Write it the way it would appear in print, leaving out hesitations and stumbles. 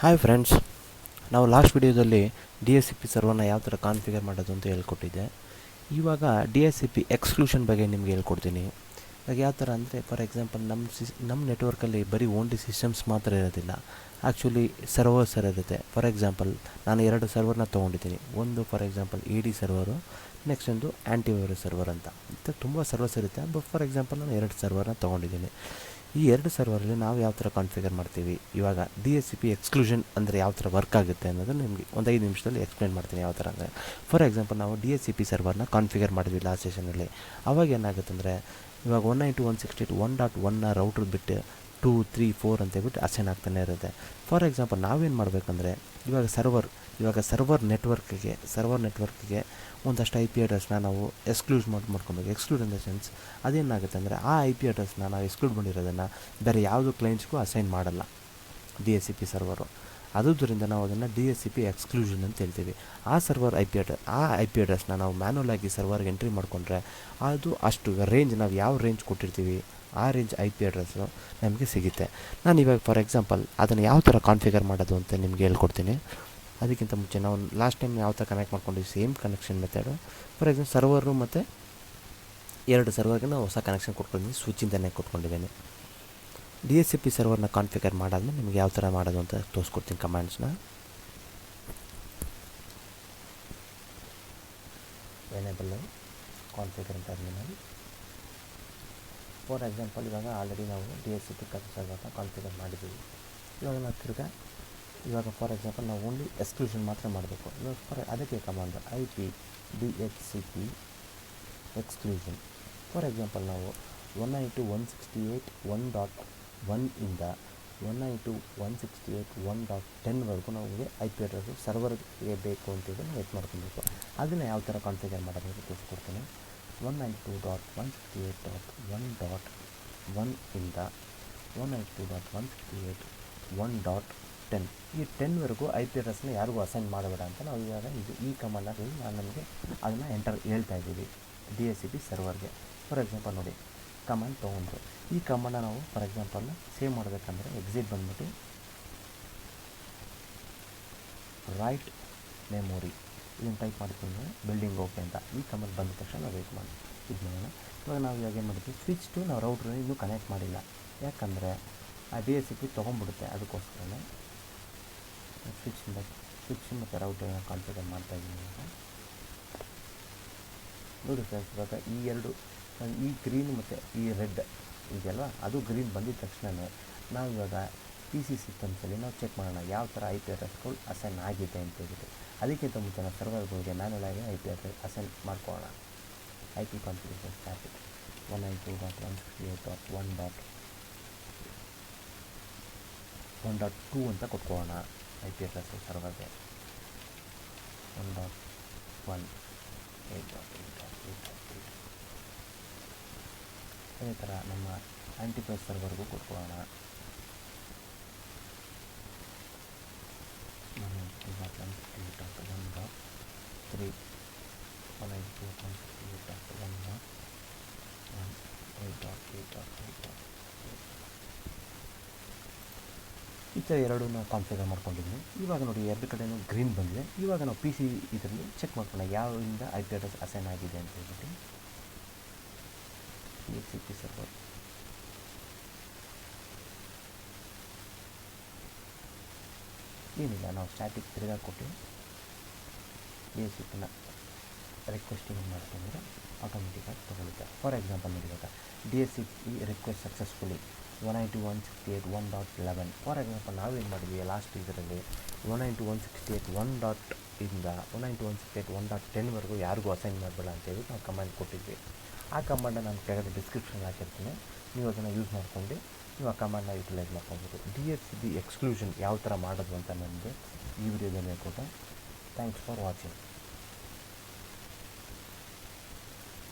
Hi friends, ನಾವು last ವಿಡಿಯೋದಲ್ಲಿ D S C P ಸರ್ವರ್ನ ಯಾವ ಥರ ಕಾನ್ಫಿಗರ್ ಮಾಡೋದು ಅಂತ ಹೇಳ್ಕೊಟ್ಟಿದ್ದೆ. ಇವಾಗ D S C P exclusion ಬಗ್ಗೆ ನಿಮಗೆ ಹೇಳ್ಕೊಡ್ತೀನಿ. ಇವಾಗ ಯಾವ ಥರ ಅಂದರೆ, ಫಾರ್ ಎಕ್ಸಾಂಪಲ್ ನಮ್ಮ ನೆಟ್ವರ್ಕಲ್ಲಿ ಬರೀ ಓನ್ಲಿ ಸಿಸ್ಟಮ್ಸ್ ಮಾತ್ರ ಇರೋದಿಲ್ಲ, ಆ್ಯಕ್ಚುಲಿ ಸರ್ವರ್ಸ್ ಇರುತ್ತೆ. ಫಾರ್ ಎಕ್ಸಾಂಪಲ್ ನಾನು 2 ಸರ್ವರ್ನ ತೊಗೊಂಡಿದ್ದೀನಿ. ಒಂದು for example E D server, next ಒಂದು ಆ್ಯಂಟಿವೈರಸ್ ಸರ್ವರ್ ಅಂತ. ತುಂಬ ಸರ್ವರ್ಸ್ ಇರುತ್ತೆ, ಬಟ್ ಫಾರ್ ಎಕ್ಸಾಂಪಲ್ ನಾನು 2 ಸರ್ವರ್ನ ತೊಗೊಂಡಿದ್ದೀನಿ. ಈ 2 ಸರ್ವರಲ್ಲಿ ನಾವು ಯಾವ ಥರ ಕಾನ್ಫಿಗರ್ ಮಾಡ್ತೀವಿ, ಇವಾಗ D S C P exclusion ಅಂದರೆ ಯಾವ ಥರ ವರ್ಕ್ ಆಗುತ್ತೆ ಅನ್ನೋದು ನಿಮಗೆ ಒಂದು 5 ನಿಮಿಷದಲ್ಲಿ ಎಕ್ಸ್ಪ್ಲೇನ್ ಮಾಡ್ತೀನಿ. ಯಾವ ಥರ ಅಂದರೆ, ಫಾರ್ ಎಕ್ಸಾಂಪಲ್ ನಾವು ಡಿ ಎಸ್ ಸಿ ಪಿ ಸರ್ವರ್ನ ಕಾನ್ಫಿಗರ್ ಮಾಡಿದ್ವಿ ಲಾಸ್ಟ್ ಸೆಷನಲ್ಲಿ. ಅವಾಗ ಏನಾಗುತ್ತೆ ಅಂದರೆ, ಇವಾಗ 192.168.1.1ನ ರೌಟ್ರ್ ಬಿಟ್ಟು 2, 3, 4 ಅಂತೇಳ್ಬಿಟ್ಟು ಅಸೈನ್ ಆಗ್ತಾನೆ ಇರುತ್ತೆ. ಫಾರ್ ಎಕ್ಸಾಂಪಲ್ ನಾವೇನು ಮಾಡಬೇಕಂದ್ರೆ, ಇವಾಗ ಸರ್ವರ್ ನೆಟ್ವರ್ಕ್ಗೆ ಒಂದಷ್ಟು ಐ ಪಿ ಅಡ್ರೆಸ್ನ ನಾವು ಎಕ್ಸ್ಕ್ಲೂಡ್ ಮಾಡ್ಕೊಬೇಕು. ಎಕ್ಸ್ಕ್ಲೂಡ್ ಇನ್ ದ ಸೆನ್ಸ್ ಅದೇನಾಗುತ್ತೆ ಅಂದರೆ, ಆ ಐ ಪಿ ಅಡ್ರೆಸ್ನ ನಾವು ಎಕ್ಸ್ಕ್ಲೂಡ್ ಮಾಡಿರೋದನ್ನು ಬೇರೆ ಯಾವುದೋ ಕ್ಲೈಂಟ್ಸ್ಗೂ ಅಸೈನ್ ಮಾಡಲ್ಲ D S C P server. ಆದುದರಿಂದ ನಾವು ಅದನ್ನು D S C P exclusion ಅಂತ ಹೇಳ್ತೀವಿ. ಆ ಐ ಪಿ ಅಡ್ರೆಸ್ನ ನಾವು ಮ್ಯಾನ್ಯಲ್ ಆಗಿ ಸರ್ವರ್ಗೆ ಎಂಟ್ರಿ ಮಾಡಿಕೊಂಡ್ರೆ, ಅದು ಅಷ್ಟು ರೇಂಜ್, ನಾವು ಯಾವ ರೇಂಜ್ ಕೊಟ್ಟಿರ್ತೀವಿ ಆ ರೇಂಜ್ ಐ ಪಿ ಅಡ್ರೆಸ್ಸು ನಮಗೆ ಸಿಗುತ್ತೆ. ನಾನು ಇವಾಗ ಫಾರ್ ಎಕ್ಸಾಂಪಲ್ ಅದನ್ನು ಯಾವ ಥರ ಕಾನ್ಫಿಗರ್ ಮಾಡೋದು ಅಂತ ನಿಮಗೆ ಹೇಳ್ಕೊಡ್ತೀನಿ. ಅದಕ್ಕಿಂತ ಮುಂಚೆ ನಾವು ಲಾಸ್ಟ್ ಟೈಮ್ ಯಾವ ಥರ ಕನೆಕ್ಟ್ ಮಾಡ್ಕೊಂಡಿದ್ವಿ, same connection method. For example server ಮತ್ತು 2 ಸರ್ವರ್ಗೆ ನಾವು ಹೊಸ ಕನೆಕ್ಷನ್ ಕೊಟ್ಕೊಂಡಿದ್ದೀನಿ, ಸ್ವಿಚ್ಚಿಂದನೇ ಕೊಟ್ಕೊಂಡಿದ್ದೀನಿ. ಡಿ ಎಸ್ ಸಿ ಪಿ ಸರ್ವರ್ನ ಕಾನ್ಫಿಗರ್ ಮಾಡಾದ್ಮೇಲೆ ನಿಮಗೆ ಯಾವ ಥರ ಮಾಡೋದು ಅಂತ ತೋರಿಸ್ಕೊಡ್ತೀನಿ ಕಮಾಂಡ್ಸ್ನ. ಎನೇಬಲ್ ಕಾನ್ಫಿಗರ್ ಅಂತ ಆದಮೇಲೆ, ಫಾರ್ ಎಕ್ಸಾಂಪಲ್ ಇವಾಗ ಆಲ್ರೆಡಿ ನಾವು ಡಿ ಎಸ್ ಸಿ ಪಿ ಸರ್ವರ್ನ ಕಾನ್ಫಿಗರ್ ಮಾಡಿದ್ದೀವಿ. ಇವಾಗ ನಾವು ಇವಾಗ ಫಾರ್ ಎಕ್ಸಾಂಪಲ್ ನಾವು ಓನ್ಲಿ ಎಕ್ಸ್ಕ್ಲೂಷನ್ ಮಾತ್ರ ಮಾಡಬೇಕು. ಇವಾಗ ಅದಕ್ಕೆ command I P D H C P exclusion. For example ನಾವು 192.168.1.1 ಇಂದ 192.168.1.10ವರೆಗೂ ನಮಗೆ ಐ ಪಿ ಅಡ್ರೆಸ್ಸು ಸರ್ವರ್ಗೆ ಬೇಕು ಅಂತೇಳಿ ನಾವು ಎತ್ ಮಾಡ್ಕೊಬೇಕು. ಅದನ್ನು ಯಾವ ಥರ ಕಾನ್ಫಿಗರ್ ಮಾಡೋದು ಅಂತ ತೋರಿಸ್ಕೊಡ್ತೀನಿ. 192.168.1.1 ಇಂದ 192.168.1.10 ಈ 10ವರೆಗೂ ಐ ಪಿ ಅಡ್ರೆಸ್ನ ಯಾರಿಗೂ ಅಸೈನ್ ಮಾಡಬೇಡ ಅಂತ ನಾವು ಇವಾಗ ಈ ಕಮಾಂಡಲ್ಲಿ ನಮಗೆ ಅದನ್ನು ಎಂಟರ್ ಹೇಳ್ತಾ ಇದ್ದೀವಿ ಡಿ ಎಸ್ ಸಿ ಪಿ ಸರ್ವರ್ಗೆ. ಫಾರ್ ಎಕ್ಸಾಂಪಲ್ ನೋಡಿ, ಕಮಾಂಡ್ ತೊಗೊಂಡ್ರು. ಈ ಕಮಾಂಡನ್ನ ನಾವು ಫಾರ್ ಎಕ್ಸಾಂಪಲ್ನ ಸೇವ್ ಮಾಡಬೇಕಂದ್ರೆ ಎಕ್ಸಿಟ್ ಬಂದ್ಬಿಟ್ಟು ರೈಟ್ ಮೆಮೊರಿ ಇದನ್ನು ಟೈಪ್ ಮಾಡ್ತೀನಿ, ಬಿಲ್ಡಿಂಗ್ ಓಕೆ ಅಂತ. ಈ ಕಮಾಂಡ್ ಬಂದ ತಕ್ಷಣ ನಾವು ವೇಟ್ ಮಾಡಿ ಇದು ಮಾಡೋಣ. ಇವಾಗ ನಾವು ಇವಾಗ ಏನು ಮಾಡ್ತೀವಿ, ಸ್ವಿಚ್ ಟು ನಾವು ರೌಟ್ರ್ ಇನ್ನೂ ಕನೆಕ್ಟ್ ಮಾಡಿಲ್ಲ, ಯಾಕಂದರೆ ಆ ಡಿ ಎಸ್ ಸಿ ಪಿ ತೊಗೊಂಡ್ಬಿಡುತ್ತೆ. ಅದಕ್ಕೋಸ್ಕರನೇ ಸ್ವಿಚ್ ಮತ್ತು ರೌಟರ್ನ ಕಾನ್ಫಿಗರ್ ಮಾಡ್ತಾಯಿದ್ದೀನಿ. ನೋಡಿ ಫ್ರೆಂಡ್ಸ್, ಇವಾಗ ಈ ಗ್ರೀನ್ ಮತ್ತು ಈ ರೆಡ್ ಇದೆಯಲ್ವ, ಅದು ಗ್ರೀನ್ ಬಂದಿದ್ದ ತಕ್ಷಣ ನಾವು ಇವಾಗ ಪಿ ಸಿ ಸಿಸ್ಟಮ್ಸಲ್ಲಿ ನಾವು ಚೆಕ್ ಮಾಡೋಣ ಯಾವ ಥರ ಐ ಪಿ ಅಡ್ರೆಸ್ಗಳು ಅಸೈನ್ ಆಗಿದೆ ಅಂತ ಹೇಳ್ಬಿಟ್ಟು. ಅದಕ್ಕಿಂತ ಮುಂಚೆ ನಾವು ಸರ್ವರ್ಗಳಿಗೆ manual I P address assign ಮಾಡ್ಕೊಳ್ಳೋಣ. ಐ ಪಿ ಕಾನ್ಫಿಗರೇಷನ್ ಸ್ಟಾರ್ಟಿಂಗ್ 192.168.1.2 ಅಂತ ಕೊಟ್ಕೊಳ್ಳೋಣ. ಐ ಪಿ ಅಡ್ರೆಸ್ಸು ಸರ್ವರ್ಗೆ 1.1.8.8.8. ಅದೇ ಥರ ನಮ್ಮ ಆ್ಯಂಟಿವೈರಸ್ ಸರ್ವರ್ಗೂ ಕೊಟ್ಕೊಳ್ಳೋಣ. 192.168.1.3 192.168.1.1.8.8.8. ಈ ಥರ 2 ನಾವು ಕಾನ್ಫಿಗರ್ ಮಾಡ್ಕೊಂಡಿದ್ವಿ. ಇವಾಗ ನೋಡಿ, 2 ಕಡೆಯೂ ಗ್ರೀನ್ ಬಂದಿದೆ. ಇವಾಗ ನಾವು ಪಿ ಸಿ ಇದರಲ್ಲಿ ಚೆಕ್ ಮಾಡ್ಕೊಳ್ಳೋಣ ಯಾವಿಂದ ಐ ಪಿ ಅಡ್ರೆಸ್ ಅಸೈನ್ ಆಗಿದೆ ಅಂತ ಹೇಳ್ಬಿಟ್ಟು. D S C P server ಏನಿಲ್ಲ, ನಾವು ಸ್ಟ್ಯಾಟಿಕ್ ತಿರುಗಾ ಕೊಟ್ಟು ಡಿ ಎಸ್ ಸಿ ಪಿನ ರಿಕ್ವೆಸ್ಟಿಂಗ್ ಮಾಡ್ಕೊಂಡ್ರೆ ಆಟೋಮೆಟಿಕ್ಕಾಗಿ ತೊಗೊಳುತ್ತೆ. ಫಾರ್ ಎಕ್ಸಾಂಪಲ್ ನೋಡಿ, ಇವಾಗ D S C P request successfully 192.168.1.11. For example ನಾವೇನು ಮಾಡಿದ್ವಿ ಲಾಸ್ಟ್ ಇದರಲ್ಲಿ 192.168.1. ಇಂದ 192.168.1.10ವರೆಗೂ ಯಾರಿಗೂ ಅಸೈನ್ ಮಾಡಬೇಡ ಅಂತೇಳಿ ನಾವು ಕಮಾಂಡ್ ಕೊಟ್ಟಿದ್ವಿ. ಆ ಕಮಾಂಡನ್ನು ನಾನು ಕೆಳಗಡೆ ಡಿಸ್ಕ್ರಿಪ್ಷನ್ ಹಾಕಿರ್ತೀನಿ, ನೀವು ಅದನ್ನು ಯೂಸ್ ಮಾಡ್ಕೊಂಡು ನೀವು ಆ ಕಮಾಂಡನ್ನ ಯೂಟಿಲೈಸ್ ಮಾಡ್ಕೊಬೋದು. D S C P exclusion ಯಾವ ಥರ ಮಾಡೋದು ಅಂತ ನನಗೆ ಈ ವಿಡಿಯೋದಲ್ಲಿ ಹೇಳ್ಕೊಟ್ಟೆ. Thanks for watching.